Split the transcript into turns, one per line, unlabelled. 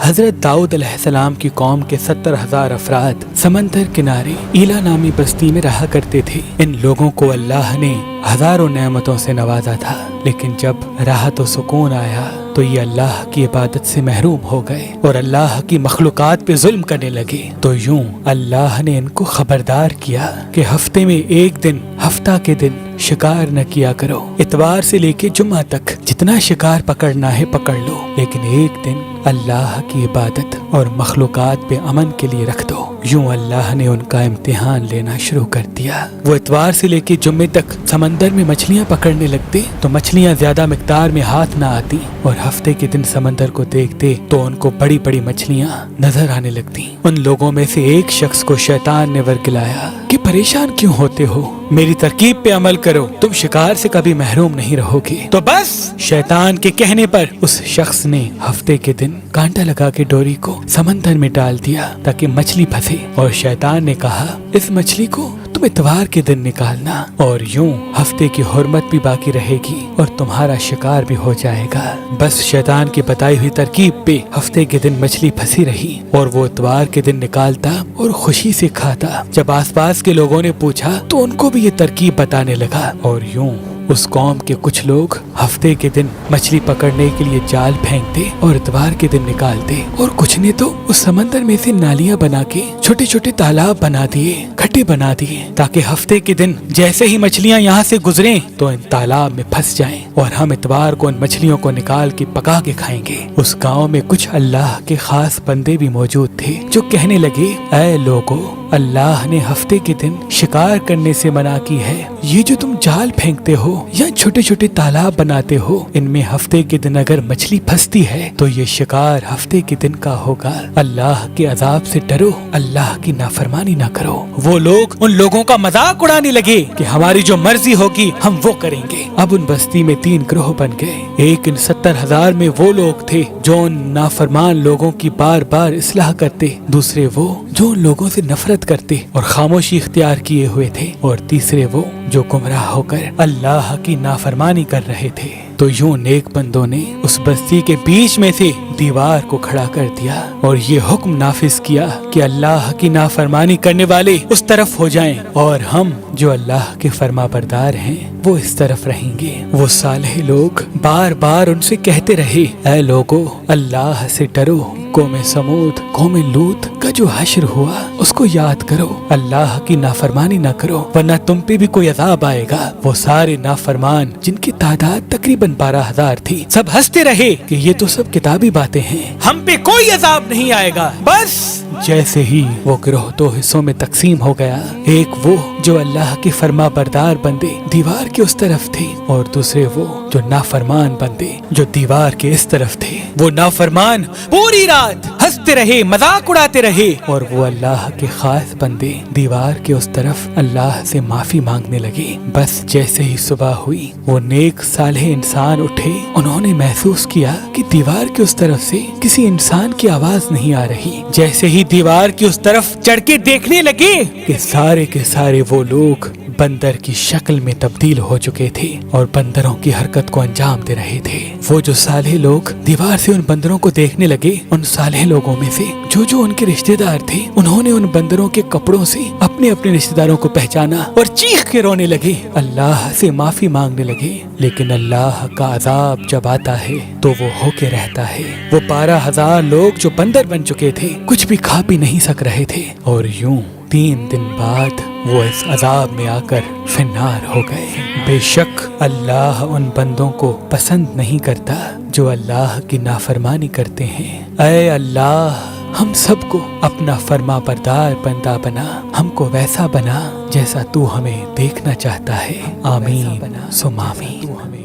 حضرت داؤد علیہ السلام کی قوم کے 70,000 افراد سمندر کنارے ایلا نامی بستی میں رہا کرتے تھے۔ ان لوگوں کو اللہ نے ہزاروں نعمتوں سے نوازا تھا، لیکن جب راحت و سکون آیا تو یہ اللہ کی عبادت سے محروم ہو گئے اور اللہ کی مخلوقات پہ ظلم کرنے لگے۔ تو یوں اللہ نے ان کو خبردار کیا کہ ہفتے میں ایک دن، ہفتہ کے دن شکار نہ کیا کرو۔ اتوار سے لے کے جمعہ تک جتنا شکار پکڑنا ہے پکڑ لو، لیکن ایک دن اللہ کی عبادت اور مخلوقات پہ امن کے لیے رکھ دو۔ یوں اللہ نے ان کا امتحان لینا شروع کر دیا۔ وہ اتوار سے لے کے جمعے تک سمندر میں مچھلیاں پکڑنے لگتے تو مچھلیاں زیادہ مقدار میں ہاتھ نہ آتی، اور ہفتے کے دن سمندر کو دیکھتے تو ان کو بڑی بڑی مچھلیاں نظر آنے لگتی۔ ان لوگوں میں سے ایک شخص کو شیطان نے ورگلایا کہ پریشان کیوں ہوتے ہو، میری ترکیب پہ عمل کرو، تم شکار سے کبھی محروم نہیں رہو گے۔ تو بس شیطان کے کہنے پر اس شخص نے ہفتے کے دن کانٹا لگا کے ڈوری کو سمندر میں ڈال دیا تاکہ مچھلی پھنسے، اور شیطان نے کہا اس مچھلی کو تم اتوار کے دن نکالنا، اور یوں ہفتے کی حرمت بھی باقی رہے گی اور تمہارا شکار بھی ہو جائے گا۔ بس شیطان کی بتائی ہوئی ترکیب پہ ہفتے کے دن مچھلی پھنسی رہی اور وہ اتوار کے دن نکالتا اور خوشی سے کھاتا۔ جب آس پاس کے لوگوں نے پوچھا تو ان کو بھی یہ ترکیب بتانے لگا، اور یوں اس قوم کے کچھ لوگ ہفتے کے دن مچھلی پکڑنے کے لیے جال پھینکتے اور اتوار کے دن نکالتے، اور کچھ نے تو اس سمندر میں سے نالیاں بنا کے چھوٹے چھوٹے تالاب بنا دیے، کھڈے بنا دیے، تاکہ ہفتے کے دن جیسے ہی مچھلیاں یہاں سے گزریں تو ان تالاب میں پھنس جائیں اور ہم اتوار کو ان مچھلیوں کو نکال کے پکا کے کھائیں گے۔ اس گاؤں میں کچھ اللہ کے خاص بندے بھی موجود تھے جو کہنے لگے، اے لوگو، اللہ نے ہفتے کے دن شکار کرنے سے منع کی ہے۔ یہ جو تم جال پھینکتے ہو یا چھوٹے چھوٹے تالاب بناتے ہو، ان میں ہفتے کے دن اگر مچھلی پھنستی ہے تو یہ شکار ہفتے کے دن کا ہوگا۔ اللہ کے عذاب سے ڈرو، اللہ کی نافرمانی نہ کرو۔ وہ لوگ ان لوگوں کا مذاق اڑانے لگے کہ ہماری جو مرضی ہوگی ہم وہ کریں گے۔ اب ان بستی میں 3 گروہ بن گئے۔ ایک ان 70,000 میں وہ لوگ تھے جو ان نافرمان لوگوں کی بار بار اصلاح کرتے، دوسرے وہ جو ان لوگوں سے نفرت کرتے اور خاموشی اختیار کیے ہوئے تھے، اور تیسرے وہ جو گمراہ ہو کر اللہ کی نافرمانی کر رہے تھے۔ تو یوں نیک بندوں نے اس بستی کے بیچ میں سے دیوار کو کھڑا کر دیا اور یہ حکم نافذ کیا کہ اللہ کی نافرمانی کرنے والے اس طرف ہو جائیں اور ہم جو اللہ کے فرما بردار ہیں وہ اس طرف رہیں گے۔ وہ صالح لوگ بار بار ان سے کہتے رہے، اے لوگو، اللہ سے ڈرو، قوم سمود، قوم لوط کا جو حشر ہوا اس کو یاد کرو، اللہ کی نافرمانی نہ کرو ورنہ تم پہ بھی کوئی عذاب آئے گا۔ وہ سارے نافرمان جن کی تعداد تقریباً 12,000 تھی، سب ہنستے رہے کہ یہ تو سب کتابی باتیں ہیں، ہم پہ کوئی عذاب نہیں آئے گا۔ بس جیسے ہی وہ گروہ 2 حصوں میں تقسیم ہو گیا، ایک وہ جو اللہ کے فرما بردار بندے دیوار کے اس طرف تھے، اور دوسرے وہ جو نافرمان بندے جو دیوار کے اس طرف تھے۔ وہ نافرمان پوری رات ہنستے رہے، مذاق اڑاتے رہے، اور وہ اللہ کے خاص بندے دیوار کے اس طرف اللہ سے معافی مانگنے لگے۔ بس جیسے ہی صبح ہوئی، وہ نیک صالح انسان اٹھے، انہوں نے محسوس کیا کہ دیوار کے اس طرف سے کسی انسان کی آواز نہیں آ رہی۔ جیسے ہی دیوار کی اس طرف چڑھ کے دیکھنے لگے کہ سارے کے سارے وہ لوگ بندر کی شکل میں تبدیل ہو چکے تھے اور بندروں کی حرکت کو انجام دے رہے تھے۔ وہ جو صالح لوگ دیوار سے ان بندروں کو دیکھنے لگے، ان صالح لوگوں میں سے جو ان کے رشتہ دار تھے، انہوں نے ان بندروں کے کپڑوں سے اپنے اپنے رشتہ داروں کو پہچانا اور چیخ کے رونے لگے، اللہ سے معافی مانگنے لگے۔ لیکن اللہ کا عذاب جب آتا ہے تو وہ ہو کے رہتا ہے۔ وہ 12,000 لوگ جو بندر بن چکے تھے کچھ بھی کھا پی نہیں سک رہے تھے، اور یوں 3 دن بعد وہ اس عذاب میں آ کر فنار ہو گئے۔ بے شک اللہ ان بندوں کو پسند نہیں کرتا جو اللہ کی نافرمانی کرتے ہیں۔ اے اللہ، ہم سب کو اپنا فرما بردار بندہ بنا، ہم کو ویسا بنا جیسا تو ہمیں دیکھنا چاہتا ہے۔ آمین ثم آمین۔